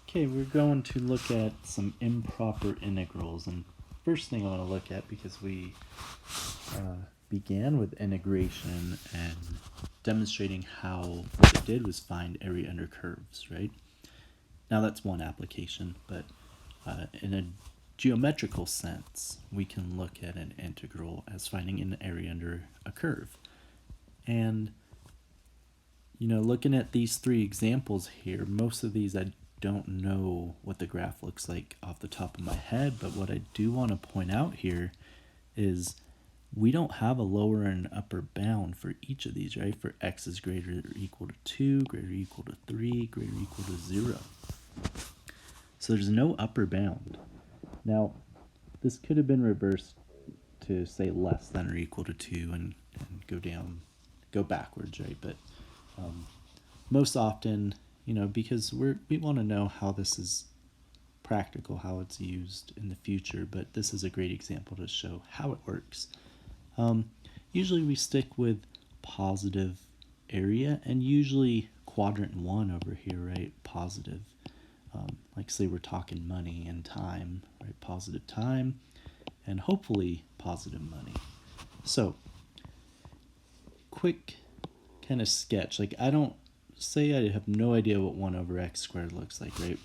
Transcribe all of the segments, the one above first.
Okay, we're going to look at some improper integrals, and first thing I want to look at, because we began with integration and demonstrating how what it did was find area under curves, right? Now that's one application, but in a geometrical sense, we can look at an integral as finding an area under a curve. And looking at these three examples here, most of these I don't know what the graph looks like off the top of my head, but what I do want to point out here is we don't have a lower and upper bound for each of these, right? For x is greater or equal to 2, greater or equal to 3, greater or equal to 0. So there's no upper bound. Now, this could have been reversed to say less than or equal to 2 and go backwards, right? But most often, because we want to know how this is practical, how it's used in the future, but this is a great example to show how it works. Usually we stick with positive area, and usually quadrant 1 over here, right, positive. Like say we're talking money and time, right, positive time, and hopefully positive money. So, quick kind of sketch, like I don't say I have no idea what 1 over x squared looks like, right?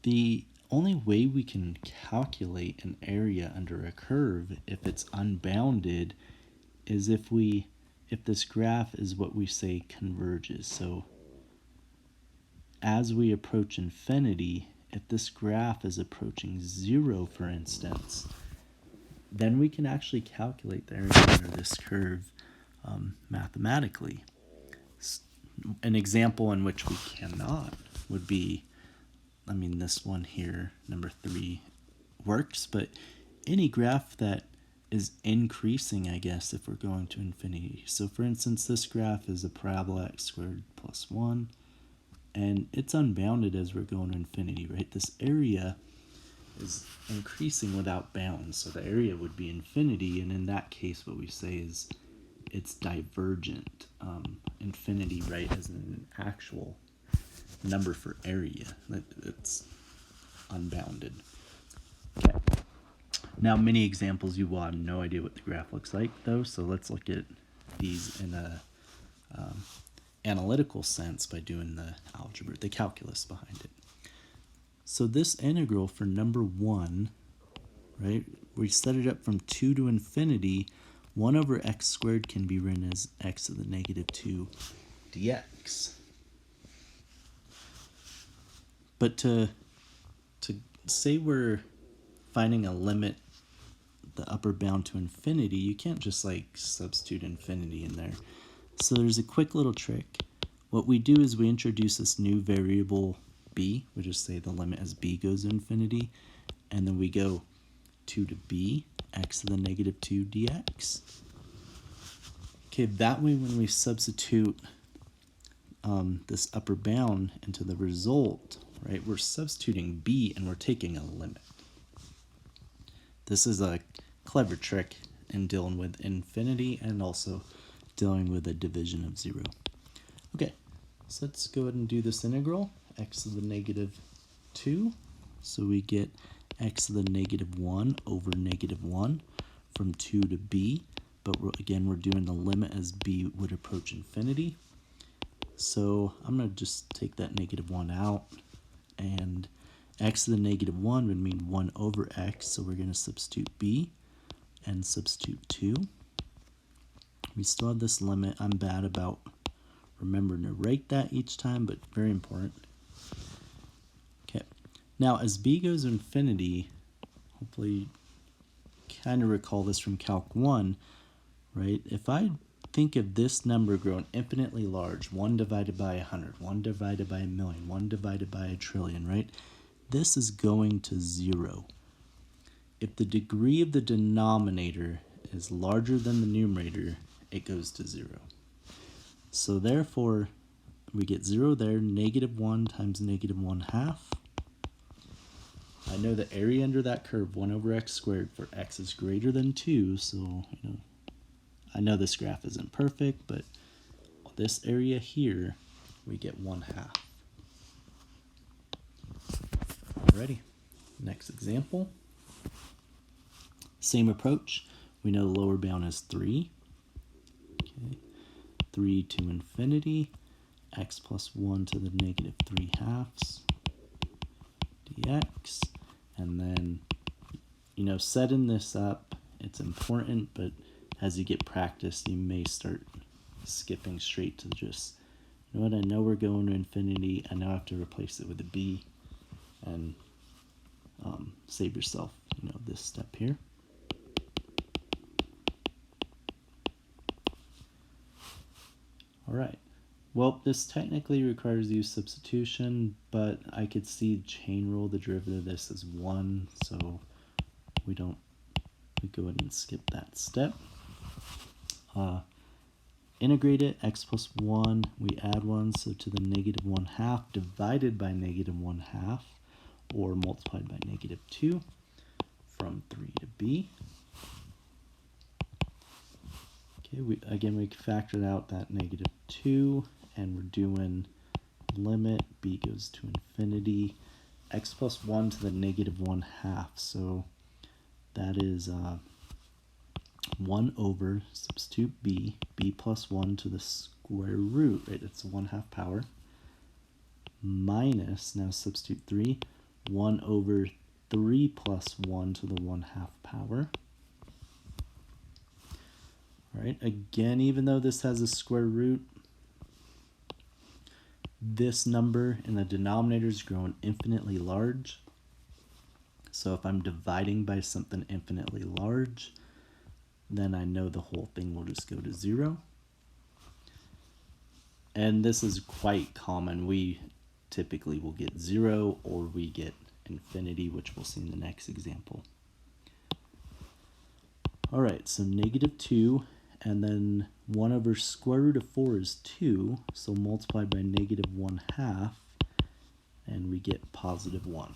The only way we can calculate an area under a curve if it's unbounded is if this graph is what we say converges. So as we approach infinity, if this graph is approaching 0, for instance, then we can actually calculate the area under this curve mathematically. An example in which we cannot would be, this one here, number 3, works, but any graph that is increasing, I guess, if we're going to infinity. So for instance, this graph is a parabola x squared plus 1, and it's unbounded as we're going to infinity, right? This area is increasing without bounds, so the area would be infinity, and in that case what we say is it's divergent. Infinity, right, as an actual number for area. It's unbounded. Okay. Now, many examples you will have no idea what the graph looks like, though, so let's look at these in a analytical sense by doing the algebra, the calculus behind it. So this integral for number 1, right, we set it up from 2 to infinity. 1 over x squared can be written as x to the negative 2 dx. But to say we're finding a limit, the upper bound to infinity, you can't just substitute infinity in there. So there's a quick little trick. What we do is we introduce this new variable b. We just say the limit as b goes to infinity, and then we go 2 to b, x to the negative 2 dx. Okay, that way when we substitute this upper bound into the result, right, we're substituting b and we're taking a limit. This is a clever trick in dealing with infinity and also dealing with a division of 0. Okay, so let's go ahead and do this integral, x to the negative 2. So we get x to the negative 1 over negative 1 from 2 to b, but we're doing the limit as b would approach infinity. So I'm going to just take that negative 1 out, and x to the negative 1 would mean 1 over x, so we're going to substitute b and substitute 2. We still have this limit. I'm bad about remembering to write that each time, but very important. Okay, now as b goes to infinity, hopefully you kind of recall this from Calc 1, right? If I think of this number growing infinitely large, 1 divided by 100, 1 divided by a million, 1 divided by a trillion, right? This is going to 0. If the degree of the denominator is larger than the numerator, it goes to 0. So therefore, we get 0 there, negative 1 times negative 1/2. I know the area under that curve, 1 over x squared, for x is greater than 2, so I know this graph isn't perfect, but this area here, we get 1/2. Alrighty, next example. Same approach. We know the lower bound is 3. Okay. 3 to infinity, x plus 1 to the negative 3 halves dx. And then, setting this up, it's important, but as you get practice, you may start skipping straight to just, I know we're going to infinity. I know I have to replace it with a b, and save yourself, this step here. All right. Well, this technically requires use substitution, but I could see chain rule. The derivative of this is 1, so we go ahead and skip that step. Integrate it, x plus 1, we add 1, so to the negative 1/2 divided by negative 1/2, or multiplied by negative 2, from 3 to b. Okay, we factored out that negative 2, and we're doing limit, b goes to infinity, x plus 1 to the negative 1/2, so that is 1 over, substitute b plus 1 to the square root, right, it's 1/2 power, minus, now substitute 3, 1 over 3 plus 1 to the 1/2 power. All right, again, even though this has a square root, this number in the denominator is growing infinitely large. So if I'm dividing by something infinitely large, then I know the whole thing will just go to 0. And this is quite common. We typically will get 0 or we get infinity, which we'll see in the next example. All right, so negative 2, and then 1 over square root of 4 is 2, so multiplied by negative 1/2, and we get positive 1.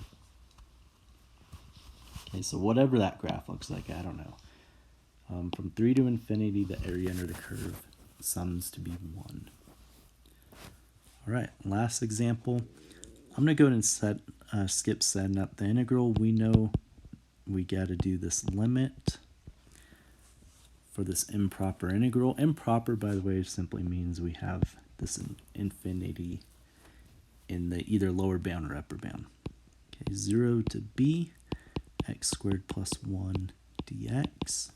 Okay, so whatever that graph looks like, I don't know. From 3 to infinity, the area under the curve sums to be 1. All right, last example. I'm going to go ahead and skip setting up the integral. We know we got to do this limit for this improper integral. Improper, by the way, simply means we have this infinity in the either lower bound or upper bound. Okay, 0 to b, x squared plus 1 dx.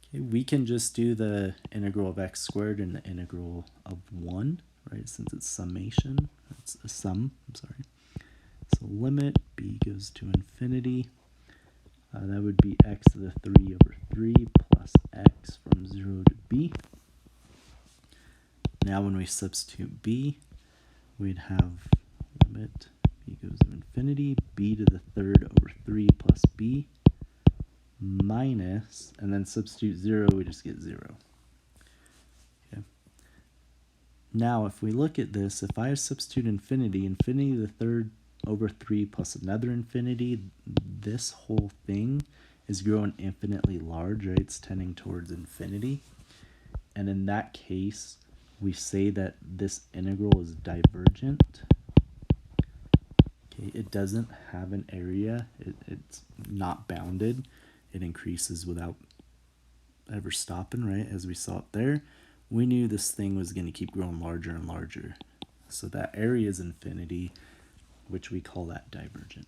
Okay, we can just do the integral of x squared and the integral of 1, right, since it's summation. It's a sum, I'm sorry. So limit, b goes to infinity. That would be x to the 3 over 3 plus x from 0 to b. Now when we substitute b, we'd have limit, b goes to infinity, b to the 3rd over 3 plus b, minus, and then substitute 0, we just get 0. Okay. Now if we look at this, if I substitute infinity to the 3rd over 3 plus another infinity, this whole thing is growing infinitely large, right? It's tending towards infinity. And in that case, we say that this integral is divergent. Okay, it doesn't have an area. It's not bounded. It increases without ever stopping, right? As we saw it there, we knew this thing was going to keep growing larger and larger. So that area is infinity, which we call that divergent.